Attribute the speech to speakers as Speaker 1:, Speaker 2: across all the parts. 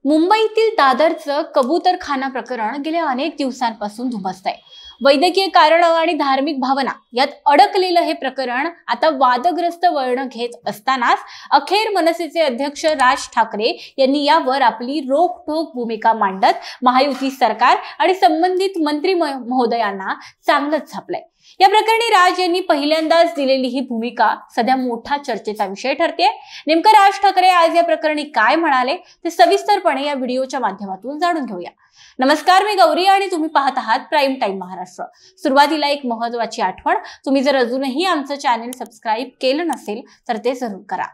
Speaker 1: मुंबईतील दादरचं कबूतरखाना प्रकरण गेल्या अनेक दिवसांपासून धुमसतंय। वैद्यकीय कारण आणि धार्मिक भावना यात अडकलेलं हे प्रकरण आता वादग्रस्त वळण घेत असतानाच अखेर मनसेचे अध्यक्ष राज ठाकरे यांनी यावर आपली रोखठोक भूमिका मांडत महायुती सरकार आणि संबंधित मंत्री महोदयांना चांगलंच झापलंय। या प्रकरणी राज यांनी पहिल्यांदाच दिलेली ही भूमिका सध्या मोठा चर्चेचा विषय ठरतेय। नेमकं राज ठाकरे आज या प्रकरणी काय म्हणाले ते सविस्तरपणे या व्हिडिओच्या माध्यमातून जाणून घेऊया। नमस्कार, मी गौरी आणि तुम्ही पाहत आहात प्राइम टाइम महाराष्ट्र। सुरुवातीला एक महत्त्वाची आठवण, तुम्ही जर अजूनही आमचं चॅनल सबस्क्राइब केलं नसेल तर ते जरूर करा।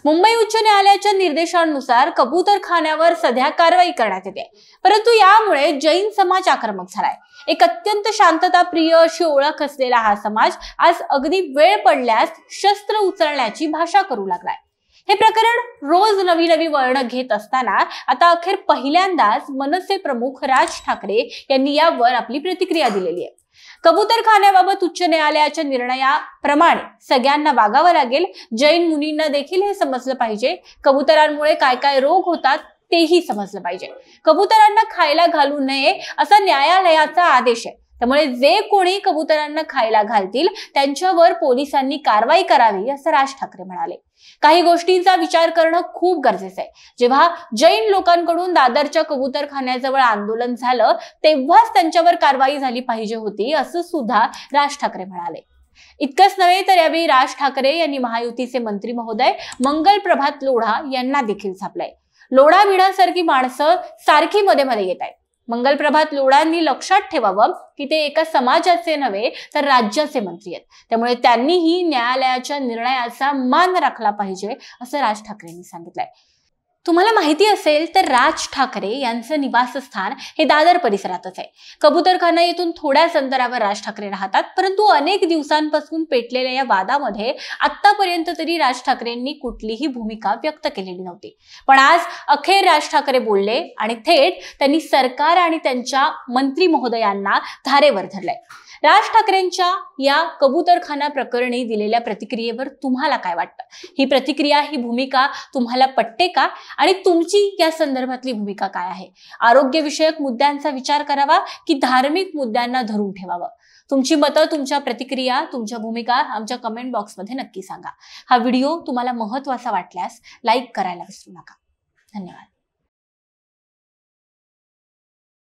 Speaker 1: मुंबई उच्च न्यायालयाच्या निर्देशांनुसार कबूतरखान्यावर सध्या कारवाई करण्यात येते, परंतु यामुळे जैन समाज आक्रमक झालाय। एक अत्यंत शांतताप्रिय अशी ओळख असलेला हा समाज आज अगदी वेळ पडल्यास शस्त्र उचलण्याची भाषा करू लागलाय। हे प्रकरण रोज नवी नवी वळण घेत असताना आता अखेर पहिल्यांदाच मनसे प्रमुख राज ठाकरे यांनी यावर आपली प्रतिक्रिया दिलेली आहे। कबूतरखान्याबाबत उच्च न्यायालयाच्या निर्णयाप्रमाणे सगळ्यांना वागावं लागेल। जैन मुनींना देखील हे समजलं पाहिजे। कबुतरांमुळे काय काय रोग होतात तेही समजलं पाहिजे। कबुतरांना खायला घालू नये असा न्यायालयाचा आदेश आहे, त्यामुळे जे कोणी कबुतरांना खायला घालतील त्यांच्यावर पोलिसांनी कारवाई करावी असं राज ठाकरे म्हणाले। काही गोष्टींचा विचार करणं खूप गरजेचं आहे। जेव्हा जैन लोकांकडून दादरच्या कबूतरखान्याजवळ आंदोलन झालं तेव्हाच त्यांच्यावर कारवाई झाली पाहिजे होती असं सुद्धा राज ठाकरे म्हणाले। इतकंच नव्हे तर यावेळी राज ठाकरे यांनी महायुतीचे मंत्री महोदय मंगल प्रभात लोढा यांना देखील झापलंय। लोढा भिडासारखी माणसं सारखी मध्ये मध्ये येत आहेत। मंगल प्रभात लोढांनी लक्षात ठेवावं की ते एका समाजाचे नव्हे तर राज्याचे मंत्री आहेत, त्यामुळे त्यांनीही न्यायालयाच्या निर्णयाचा मान राखला पाहिजे असं राज ठाकरेंनी सांगितलंय। तुम्हाला माहिती असेल तर राज ठाकरे यांचं निवासस्थान हे दादर परिसरातच आहे। कबूतरखाना येथून थोड्याच अंतरावर राज ठाकरे राहतात, परंतु अनेक दिवसांपासून पेटलेल्या या वादामध्ये आतापर्यंत तरी राज ठाकरेंनी कुठलीही भूमिका व्यक्त केलेली नव्हती। पण आज अखेर राज ठाकरे बोलले आणि थेट त्यांनी सरकार आणि त्यांच्या मंत्री महोदयांना धारेवर धरलंय। राज ठाकरेंच्या या कबूतरखाना प्रकरणी दिलेल्या प्रतिक्रियेवर तुम्हाला काय वाटतं? ही प्रतिक्रिया, ही भूमिका तुम्हाला पटते का? आणि तुमची या संदर्भातली भूमिका काय आहे? आरोग्य विषयक मुद्द्यांचा विचार करावा की धार्मिक मुद्द्यांना धरून ठेवावं? तुमची मतं, तुमच्या प्रतिक्रिया, तुमच्या भूमिका आमच्या कमेंट बॉक्समध्ये नक्की सांगा। हा व्हिडिओ तुम्हाला महत्त्वाचा वाटल्यास लाईक करायला विसरू नका। धन्यवाद।